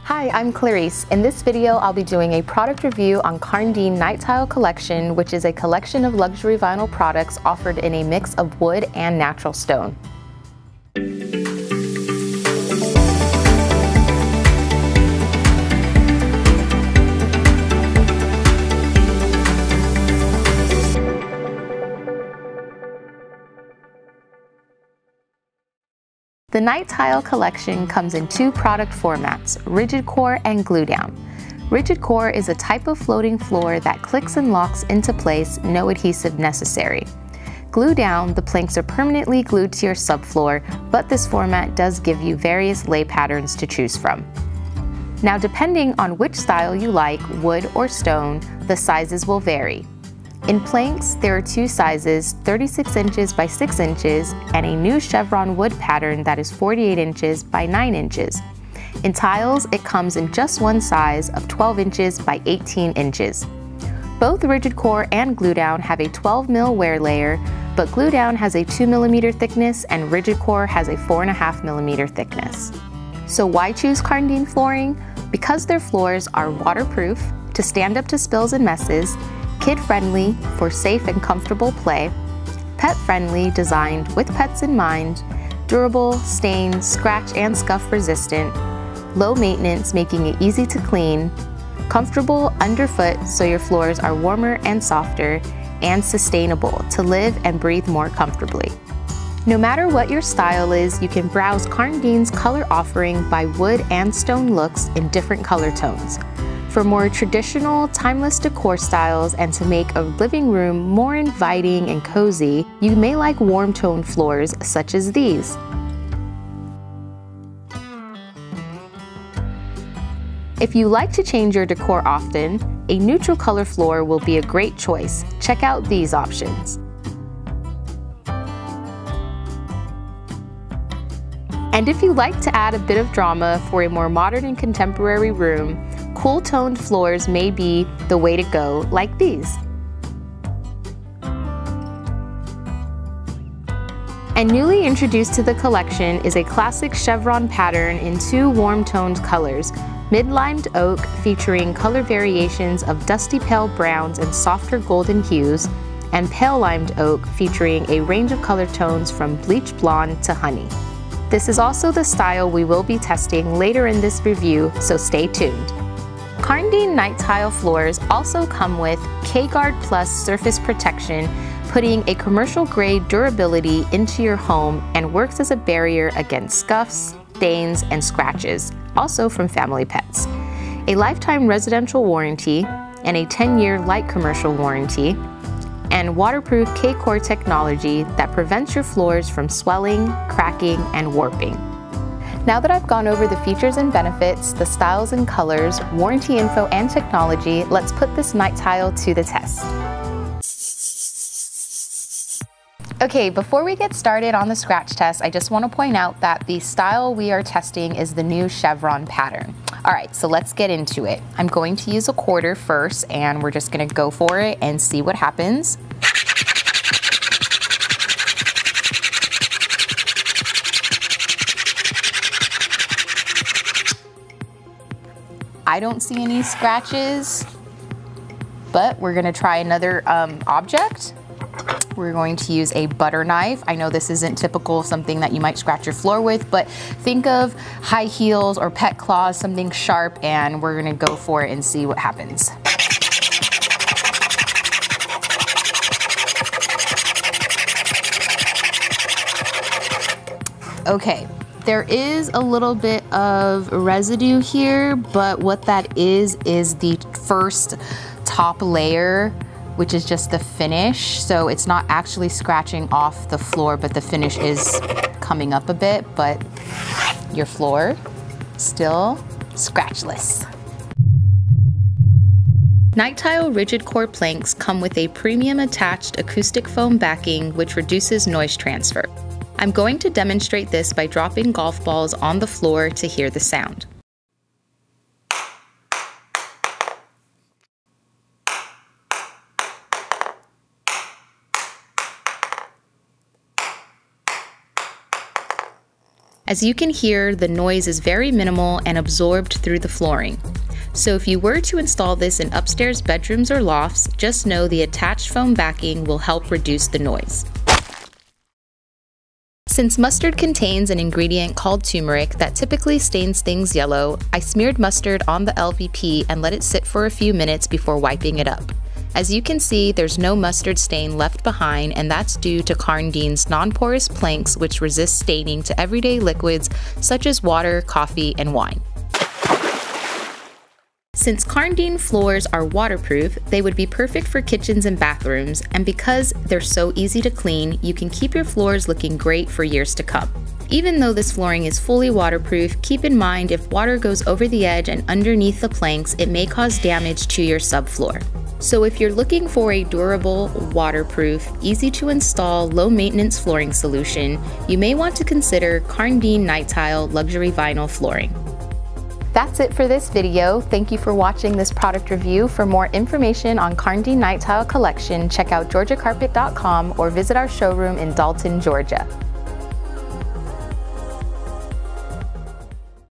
Hi, I'm Clarice. In this video, I'll be doing a product review on Karndean Night Tile Collection, which is a collection of luxury vinyl products offered in a mix of wood and natural stone. The Night Tile collection comes in two product formats, rigid core and glue down. Rigid core is a type of floating floor that clicks and locks into place, no adhesive necessary. Glue down, the planks are permanently glued to your subfloor, but this format does give you various lay patterns to choose from. Now, depending on which style you like, wood or stone, the sizes will vary. In planks, there are two sizes, 36 inches by 6 inches, and a new chevron wood pattern that is 48 inches by 9 inches. In tiles, it comes in just one size of 12 inches by 18 inches. Both rigid core and glue down have a 12 mm wear layer, but glue down has a 2 mm thickness and rigid core has a 4.5 mm thickness. So why choose Karndean flooring? Because their floors are waterproof, to stand up to spills and messes, kid-friendly for safe and comfortable play, pet-friendly designed with pets in mind, durable, stain, scratch and scuff resistant, low maintenance making it easy to clean, comfortable underfoot so your floors are warmer and softer, and sustainable to live and breathe more comfortably. No matter what your style is, you can browse Karndean's color offering by wood and stone looks in different color tones. For more traditional, timeless decor styles and to make a living room more inviting and cozy, you may like warm tone floors such as these. If you like to change your decor often, a neutral color floor will be a great choice. Check out these options. And if you like to add a bit of drama for a more modern and contemporary room, cool-toned floors may be the way to go, like these. And newly introduced to the collection is a classic chevron pattern in two warm-toned colors, mid-limed oak featuring color variations of dusty pale browns and softer golden hues, and pale limed oak featuring a range of color tones from bleach blonde to honey. This is also the style we will be testing later in this review, so stay tuned. Karndean Night Tile floors also come with K-Guard Plus surface protection, putting a commercial-grade durability into your home and works as a barrier against scuffs, stains, and scratches, also from family pets. A lifetime residential warranty and a 10-year light commercial warranty, and waterproof K-Core technology that prevents your floors from swelling, cracking, and warping. Now that I've gone over the features and benefits, the styles and colors, warranty info and technology, let's put this night tile to the test. Okay, before we get started on the scratch test, I just want to point out that the style we are testing is the new chevron pattern. All right, so let's get into it. I'm going to use a quarter first, and we're just gonna go for it and see what happens. I don't see any scratches, but we're gonna try another object. We're going to use a butter knife. I know this isn't typical of something that you might scratch your floor with, but think of high heels or pet claws, something sharp, and we're gonna go for it and see what happens. Okay. There is a little bit of residue here, but what that is the first top layer, which is just the finish. So it's not actually scratching off the floor, but the finish is coming up a bit, but your floor still scratchless. Night Tile rigid core planks come with a premium attached acoustic foam backing, which reduces noise transfer. I'm going to demonstrate this by dropping golf balls on the floor to hear the sound. As you can hear, the noise is very minimal and absorbed through the flooring. So if you were to install this in upstairs bedrooms or lofts, just know the attached foam backing will help reduce the noise. Since mustard contains an ingredient called turmeric that typically stains things yellow, I smeared mustard on the LVP and let it sit for a few minutes before wiping it up. As you can see, there's no mustard stain left behind, and that's due to Karndean's non-porous planks, which resist staining to everyday liquids such as water, coffee, and wine. Since Karndean floors are waterproof, they would be perfect for kitchens and bathrooms, and because they're so easy to clean, you can keep your floors looking great for years to come. Even though this flooring is fully waterproof, keep in mind if water goes over the edge and underneath the planks, it may cause damage to your subfloor. So if you're looking for a durable, waterproof, easy to install, low maintenance flooring solution, you may want to consider Karndean Night Tile Luxury Vinyl Flooring. That's it for this video. Thank you for watching this product review. For more information on Karndean Night Tile collection, check out GeorgiaCarpet.com or visit our showroom in Dalton, Georgia.